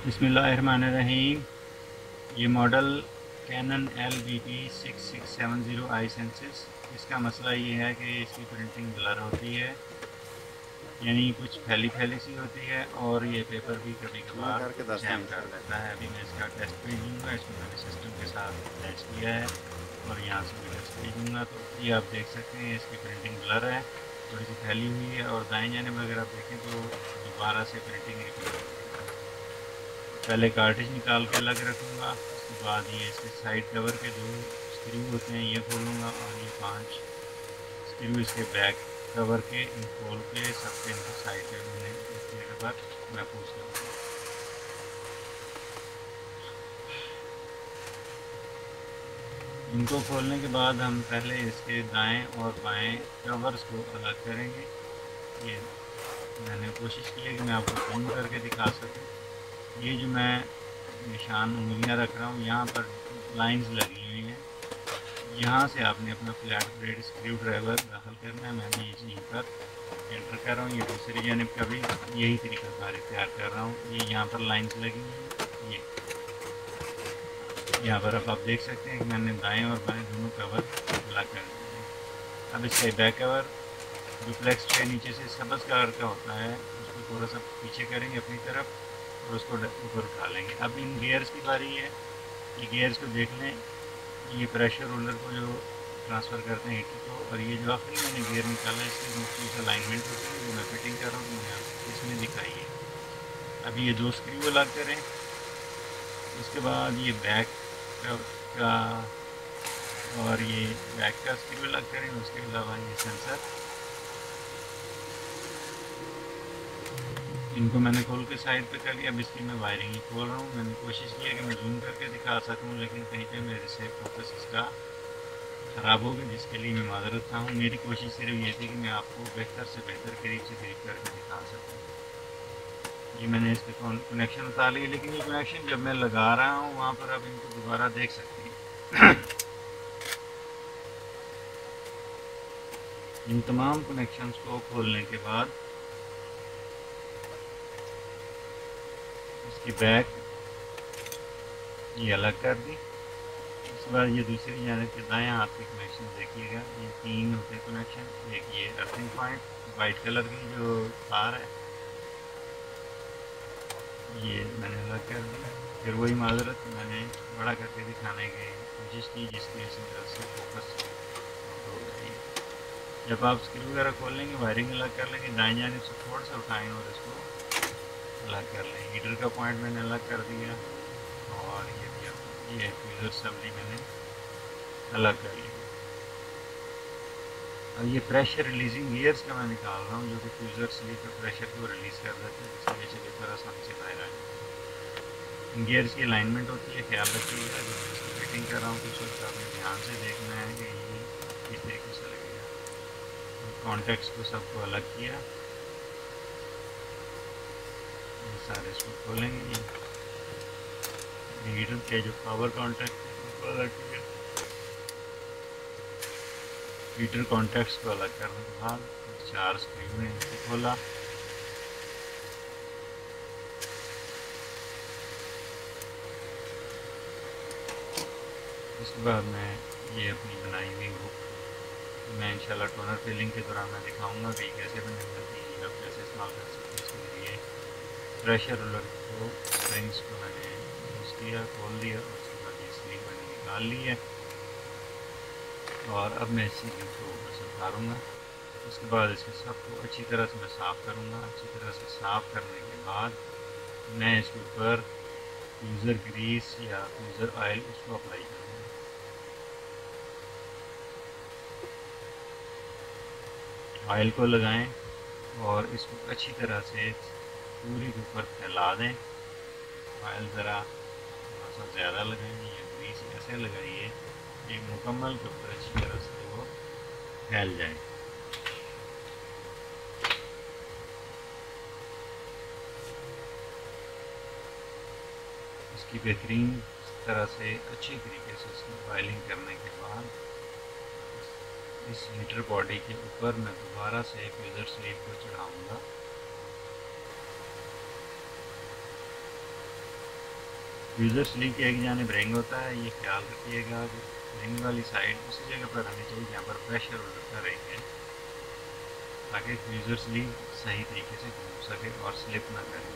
بسم اللہ الرحمن الرحیم۔ یہ ماڈل کینن LBP6670 آئی سینسس، اس کا مسئلہ یہ ہے کہ اس کی پرنٹنگ بلر ہوتی ہے، یعنی کچھ پھیلی پھیلی سی ہوتی ہے، اور یہ پیپر بھی کبھی کبھار جیم کر دیتا ہے۔ ابھی میں اس کا ٹیسٹ بھیجوں گا، اس کو میں نے سسٹم کے ساتھ اٹیچ کیا ہے اور یہاں سے میں ٹیسٹ بھیجوں گا۔ تو یہ آپ دیکھ سکتے ہیں اس کی پرنٹنگ بلر ہے، تھوڑی سی پھیلی ہوئی ہے، اور دائیں جانب اگر آپ دیکھیں تو دوبارہ سے پرنٹنگ ریپیٹ ہوتی ہے۔ پہلے کارٹریج نکال کے الگ رکھوں گا، اس کے بعد یہ اس کے سائڈ کور کے 2 اسکرو ہوتے ہیں یہ کھولوں گا، اور یہ 5 اسکرو اس کے بیک کور کے ان کھول کے سب کے ان کو سائڈ پہ میں نے ایک جگہ پر محفوظ کر دوں گا۔ ان کو کھولنے کے بعد ہم پہلے اس کے دائیں اور بائیں کورز کو الگ کریں گے۔ یہ میں نے کوشش کی ہے کہ میں آپ کو زوم کر کے دکھا سکوں۔ یہ جو میں نشان انگلیاں رکھ رہا ہوں، یہاں پر لائنز لگی ہوئی ہیں، یہاں سے آپ نے اپنا فلیٹ بلیڈ اسکریو ڈرائیور داخل کرنا ہے۔ میں بھی یہیں پر انٹر کر رہا ہوں، یہ دوسری جانب کا بھی یہی طریقہ کار اختیار کر رہا ہوں۔ یہ یہاں پر لائنز لگی ہوئی ہیں، یہ یہاں پر اب آپ دیکھ سکتے ہیں کہ میں نے دائیں اور بائیں دونوں کور الگ کر دیے ہیں۔ اب اس کا بیک کور ڈپلیکس ٹرے نیچے سے سبز کلر کا ہوتا ہے، اس کو تھوڑا سا پیچھے کریں گے اپنی طرف اور اس کو اوپر اٹھا لیں گے۔ اب ان گیئرز کی باری ہے، یہ گیئرز کو دیکھ لیں، یہ پریشر رولر کو جو ٹرانسفر کرتے ہیں ہیٹر کو، اور یہ جو آخری میں نے گیئر نکالا ہے اس کی مختلف الائنمنٹ ہوتی ہے جو میں فٹنگ کر رہا ہوں، میں آپ کو اس میں دکھائی ہے۔ اب یہ 2 اسکریو الگ کریں، اس کے بعد یہ بیک کا اور یہ بیک کا اسکریو الگ کریں، اس کے علاوہ یہ سینسر، ان کو میں نے کھول کے سائڈ پہ کر لیا۔ اب اس کی میں وائرنگ ہی کھول رہا ہوں۔ میں نے کوشش کی ہے کہ میں زوم کر کے دکھا سکوں، لیکن کہیں پہ میرے سے فوکس اس کا خراب ہو گیا، جس کے لیے میں معذرت خواہ ہوں۔ میری کوشش صرف یہ تھی کہ میں آپ کو بہتر سے بہتر قریب سے قریب کر کے دکھا سکوں۔ یہ میں نے اس کے کنیکشن اتار لیے، لیکن یہ کنیکشن جب میں لگا رہا ہوں وہاں پر آپ ان کو دوبارہ دیکھ سکتے ہیں۔ ان تمام کنیکشنز کو کھولنے کے بعد اس کی بیک یہ الگ کر دی۔ اس کے بعد یہ دوسری جانب کے دائیں ہاتھ کے کنیکشن دیکھیے گا، یہ 3 ہوتے ہیں کنیکشن۔ ایک یہ ارتھنگ پوائنٹ وائٹ کلر کی جو تار ہے یہ میں نے الگ کر دی۔ پھر وہی معذرت میں نے بڑا کر کے دکھانے کی کوشش کی، جس کی وجہ سے میرا سے فوکس آؤٹ ہو گئی ہے۔ جب آپ اسکرو وغیرہ کھول لیں گے، وائرنگ الگ کر لیں گے، دائیں جانب سے تھوڑا سا اٹھائیں اور اس کو الگ کر لیں۔ ہیٹر کا پوائنٹ میں نے الگ کر دیا، اور یہ بھی یہ فیوزر اسمبلی میں نے الگ کر لی۔ اب یہ پریشر ریلیزنگ گیئرز کا میں نکال رہا ہوں، جو کہ فیوزر سلیپ کا پریشر کو ریلیز کر دیتے ہیں، جس کی وجہ سے پیپر آسانی سے باہر آ جاتا ہے۔ ان گیئرز کی الائنمنٹ ہوتی ہے، خیال رکھیے گا جب میں اس کی فٹنگ کر رہا ہوں تو اس وقت آپ نے دھیان سے دیکھنا ہے کہ یہ کس طریقے سے لگے گا۔ کانٹیکٹس کو سب کو الگ کیا، یہ سارے اس کو کھولیں گے۔ یہ ہیٹر کے جو پاور کانٹیکٹ ہے ان کو الگ کیا، ہیٹر کانٹیکٹس کو الگ کرنے کے بعد 4 اسکریو نے ان کو کھولا۔ اس کے بعد میں یہ اپنی بنائی ہوئی بک میں انشاءاللہ ٹونر فیلنگ کے دوران میں دکھاؤں گا کہ کیسے بنے گا، آپ کیسے استعمال کر سکتے ہیں۔ اس کے لیے پریشر رولر کو اسپرنگس کو میں نے یوز کیا، کھول دیا، اور اس کے بعد یہ سلیپ میں نے نکال لی ہے، اور اب میں اس سیلنگ کو اوپر سے اتاروں گا۔ اس کے بعد اس کے سب کو اچھی طرح سے میں صاف کروں گا۔ اچھی طرح سے صاف کرنے کے بعد میں اس کے اوپر فیوزر گریس یا فیوزر آئل اس کو اپلائی کروں گا۔ آئل کو لگائیں اور اس کو اچھی طرح سے پوری کے اوپر پھیلا دیں۔ آئل ذرا تھوڑا سا زیادہ لگائیں یا گریس ایسے لگائیے کہ مکمل کے اوپر اچھی طرح سے وہ پھیل جائیں۔ اس کی بہترین طرح سے اچھی طریقے سے اس کی آئلنگ کرنے کے بعد اس ہیٹر باڈی کے اوپر میں دوبارہ سے فیوزر سلیپ کو چڑھاؤں گا۔ یوزر سلیو کی ایک جانب رنگ ہوتا ہے، یہ خیال رکھیے گا کہ رنگ والی سائڈ اسی جگہ پر آنی چاہیے جہاں پر پریشر ہولڈر کا رنگ ہے، تاکہ یوزر سلیو صحیح طریقے سے گھوم سکے اور سلپ نہ کرے۔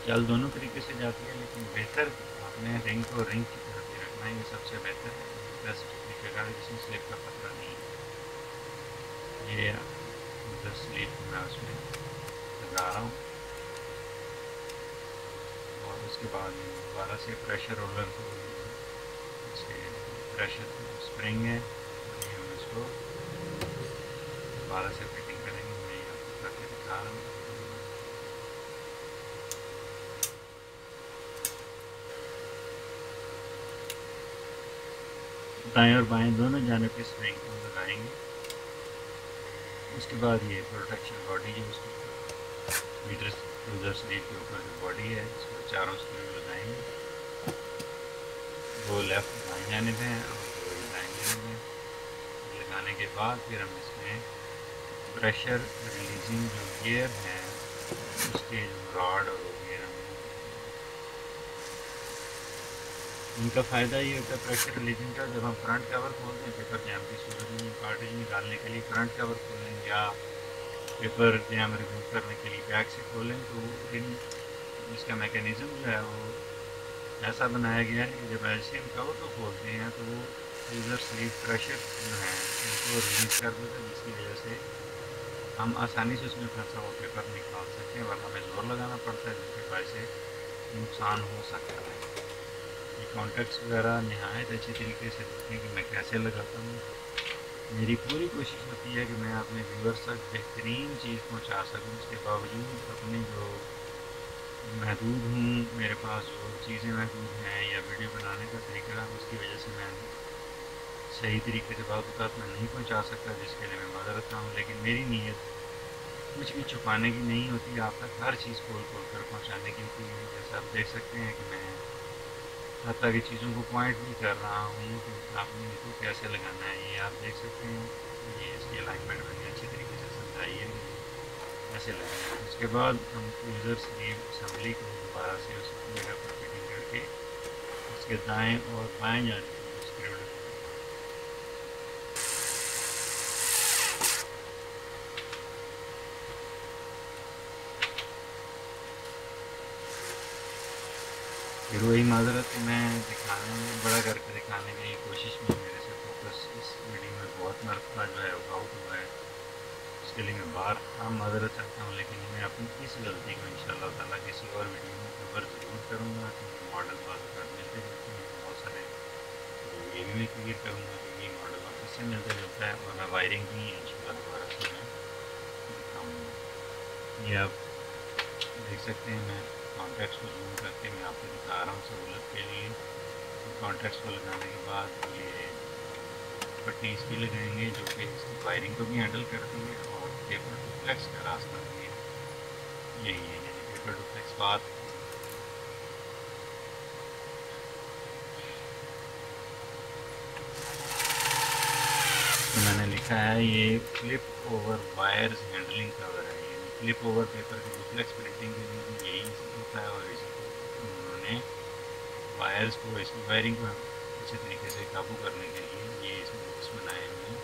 چل دونوں طریقے سے جاتی ہے، لیکن بہتر آپ نے رنگ کو رنگ کی طرف ہی رکھنا ہے، یہ سب سے بہتر ہے، بیسٹ طریقہ کار، جس میں سلپ کا خطرہ نہیں ہے۔ یہ یوزر سلیپ میں اس میں لگا رہا ہوں، اور اس کے بعد دوبارہ سے پریشر رولر کو، اس کے پریشر اسپرنگ ہے، یہ ہم اس کو دوبارہ سے فٹنگ کریں گے، میں آپ کو کر کے دکھا رہا ہوں۔ دائیں اور بائیں دونوں جانب کے اسپرنگ کو لگائیں گے۔ اس کے بعد یہ پروٹیکشن باڈی جو اس کی میٹر یوزر سلیپ کے اوپر جو باڈی ہے، اس کو چاروں اسکرو لگائیں گے، وہ لیفٹ بائیں جانب ہیں اور دو دائیں جانب ہیں۔ لگانے کے بعد پھر ہم اس میں پریشر ریلیزنگ جو گیئر ہیں اس کے جو راڈ اور گیئر ہم ان کا فائدہ یہ ہوتا ہے پریشر ریلیزنگ کا، جب ہم فرنٹ کور کھولتے ہیں پیپر جیم کی صورت میں کارٹریج نکالنے کے لیے فرنٹ کور کھولیں یا پیپر جیم ریموو کرنے کے لیے بیک سے کھولیں، تو اس کا میکینزم جو ہے وہ ایسا بنایا گیا ہے کہ جب ایسے ہم کور کو کھولتے ہیں تو وہ یوزر سلیو پریشر جو ہے ان کو ریلیز کر دیتا ہے، جس کی وجہ سے ہم آسانی سے اس میں پھنسا ہوا پیپر نکال سکتے ہیں، ورنہ ہمیں زور لگانا پڑتا ہے جس کی وجہ سے نقصان ہو سکتا ہے۔ یہ کانٹیکٹس وغیرہ نہایت اچھی طریقے سے دیکھیں کہ میں کیسے لگاتا ہوں۔ میری پوری کوشش ہوتی ہے کہ میں اپنے ویورز تک بہترین چیز پہنچا سکوں، اس کے باوجود اپنے جو محدود ہوں، میرے پاس جو چیزیں محدود ہیں یا ویڈیو بنانے کا طریقہ ہے، اس کی وجہ سے میں صحیح طریقے سے بعض اوقات میں نہیں پہنچا سکتا، جس کے لیے میں معذرت چاہتا ہوں، لیکن میری نیت کچھ بھی چھپانے کی نہیں ہوتی، آپ تک ہر چیز کھول کھول کر پہنچانے کی ہوتی ہے۔ جیسا آپ دیکھ سکتے ہیں کہ میں حتیٰ کہ چیزوں کو پوائنٹ بھی کر رہا ہوں کہ آپ نے اس کو کیسے لگانا ہے، یہ آپ دیکھ سکتے ہیں، یہ اس کی الائنمنٹ میں نے اچھی طریقے سے سمجھائی ہے کہ ایسے لگانا ہے۔ اس کے بعد ہم یوزر سلیو اسمبلی کو دوبارہ سے اس جگہ پر فٹنگ کر کے اس کے دائیں اور بائیں جانب کو اسکریو لگائیں گے۔ پھر وہی معذرت کہ میں دکھانے میں بڑا کر کے دکھانے کی کوشش میں میرے سے فوکس اس ویڈیو میں بہت مرتبہ جو ہے وہ آؤٹ ہوا ہے، اس کے لیے میں بار معذرت چاہتا ہوں، لیکن میں اپنی اس غلطی کو انشاءاللہ تعالیٰ کسی اور ویڈیو میں کور ضرور کروں گا، کیونکہ ماڈل بعض اوقات ملتے جلتے ہیں بہت سارے، تو یہ بھی میں کلیئر کروں گا کہ یہ ماڈل واپس سے ملتا جلتا ہے، اور میں وائرنگ بھی انشاءاللہ دوبارہ سے میں دکھاؤں گا۔ یہ آپ دیکھ سکتے ہیں، میں کانٹیکٹس کو زوم کر کے میں آپ کو دکھا رہا ہوں سہولت کے لیے۔ کانٹیکٹس کو لگانے کے بعد یہ پٹی اس کی لگائیں گے جو کہ اس کی وائرنگ کو بھی ہینڈل کرتی ہے، اور پیپر ڈوپلیکس کا راستہ بھی یہی ہے، یعنی پیپر ڈوپلیکس بات تو میں نے لکھا ہے یہ فلپ اوور وائرز ہینڈلنگ کور ہے، یعنی فلپ اوور پیپر کی ڈوپلیکس پرنٹنگ کے لیے بھی یہی ہوتا ہے، اور اسی کو انہوں نے وائرز کو، اس کی وائرنگ کو اچھے طریقے سے قابو کرنے کے لیے یہ اس میں بکس بنائے ہوئے ہیں،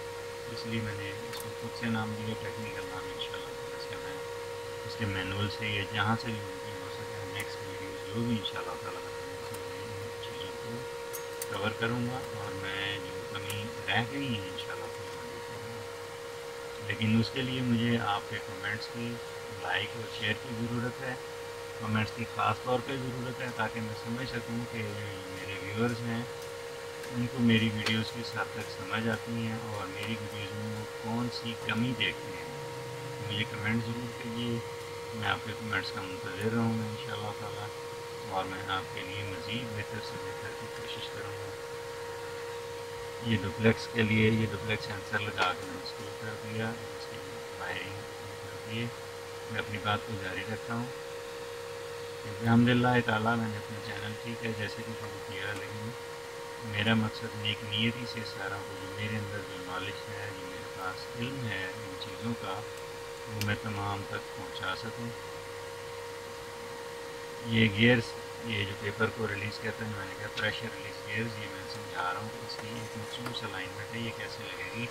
اس لیے میں نے اس کو خود سے نام دیا، ٹیکنیکل نام انشاءاللہ اس کا میں اس کے مینول سے یا جہاں سے بھی ممکن ہو سکے نیکسٹ ویڈیوز جو بھی انشاءاللہ تعالیٰ بنیں اس میں میں ان چیزوں کو کور کروں گا، اور میں جو کمی رہ گئی ہیں انشاءاللہ تعالیٰ میں دور کروں گا۔ لیکن اس کے لیے مجھے آپ کے کمنٹس کی، لائک اور شیئر کی ضرورت ہے، کمنٹس کی خاص طور پہ ضرورت ہے، تاکہ میں سمجھ سکوں کہ میرے ویورز ہیں ان کو میری ویڈیوز کس حد تک سمجھ آتی ہیں، اور میری ویڈیوز میں وہ کون سی کمی دیکھتے ہیں۔ مجھے کمنٹ ضرور کیجیے، میں آپ کے کمنٹس کا منتظر رہوں گا انشاءاللہ تعالیٰ، اور میں آپ کے لیے مزید بہتر سے بہتر کی کوشش کروں گا۔ یہ ڈوپلیکس کے لیے یہ ڈوپلیکس سینسر لگا کے میں نے اسکرو کر دیا، اس کی وائرنگ کر دیے۔ میں اپنی بات کو جاری رکھتا ہوں، کیونکہ الحمدللہ تعالیٰ میں نے اپنا چینل ٹھیک ہے جیسے کہ شروع کیا، لیکن میرا مقصد نیک نیتی سے سارا کو جو میرے اندر جو نالج ہے، جو میرے پاس علم ہے ان چیزوں کا، وہ میں تمام تک پہنچا سکوں۔ یہ گیئرز یہ جو پیپر کو ریلیز کرتے ہیں، میں نے کہا پریشر ریلیز گیئرز، یہ میں سمجھا رہا ہوں کہ اس کی ایک مخصوص الائنمنٹ ہے، یہ کیسے لگے گی.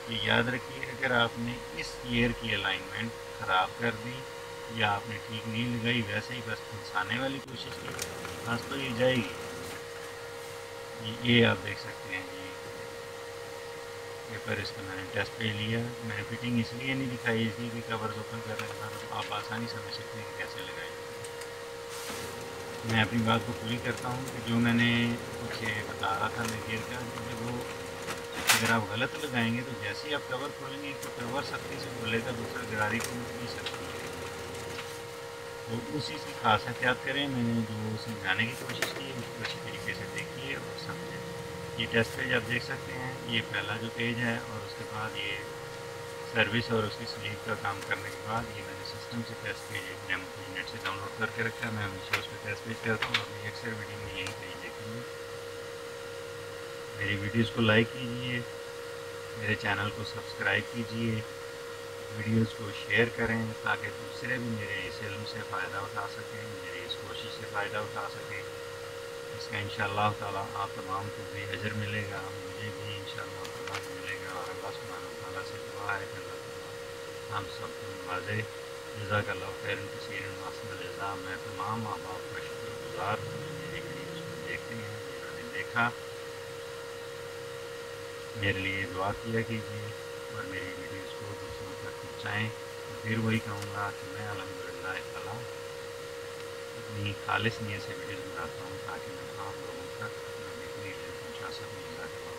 یہ یاد رکھیے اگر آپ نے اس گیئر کی الائنمنٹ خراب کر دی یا آپ نے ٹھیک نہیں لگائی، ویسے ہی بس پھنسانے والی کوشش کی، پھنس تو یہ جائے گی. یہ آپ دیکھ سکتے ہیں جی پیپر، اس کا میں نے ٹیسٹ پہ لیا. میں نے فٹنگ اس لیے نہیں دکھائی، اس لیے کہ کورز اوپن کر رہا تھا تو آپ آسانی سمجھ سکتے ہیں کہ کیسے لگائی. میں اپنی بات کو پوری کرتا ہوں کہ جو میں نے کچھ بتا رہا تھا میں گیئر کا، کہ وہ اگر آپ غلط لگائیں گے تو جیسے ہی آپ کور کھولیں گے تو کور سختی سے کھولے گا، دوسرا گراری کھول نہیں سکتی ہے. تو اسی کی خاص احتیاط کریں. میں نے جو سمجھانے کی کوشش کی اس کو اچھی طریقے سے دیکھیے اور سمجھیں. یہ ٹیسٹ پیج آپ دیکھ سکتے ہیں، یہ پہلا جو پیج ہے، اور اس کے بعد یہ سروس اور اس کی سلیپ کا کام کرنے کے بعد یہ میں نے سسٹم سے test page demo page net سے ڈاؤن لوڈ کر کے رکھا ہے. میں ہمیشہ اس پہ ٹیسٹ پیج کرتا ہوں، اپنی اکثر ویڈیو میں یہی پیج دیکھیں گے. میری ویڈیوز کو لائک کیجیے، میرے چینل کو سبسکرائب کیجیے، ویڈیوز کو شیئر کریں تاکہ دوسرے بھی میرے اس علم سے فائدہ اٹھا سکیں، میری اس کوشش سے فائدہ اٹھا سکیں. اس کا انشاءاللہ تعالیٰ آپ تمام کو بھی اجر ملے گا، مجھے بھی انشاءاللہ تعالیٰ ملے گا. اور اللہ سبحانہ وتعالیٰ سے دعا ہے کہ اللہ تعالیٰ ہم سب کو نوازے. جزاک اللہ خیر کثیر واحسن الجزا. میں تمام احباب کا شکر گزار ہوں جو میری ویڈیوز کو دیکھتے ہیں، جنہوں نے دیکھا. میرے لیے دعا کیا کیجیے اور میری ویڈیوز کو دوسروں تک پہنچائیں. اور پھر وہی کہوں گا کہ میں الحمدللہ تعالیٰ اپنی خالص نیت سے ویڈیوز بناتا ہوں تاکہ میں عام لوگوں تک اپنا بہترین علم پہنچا سکوں. جزاک اللہ.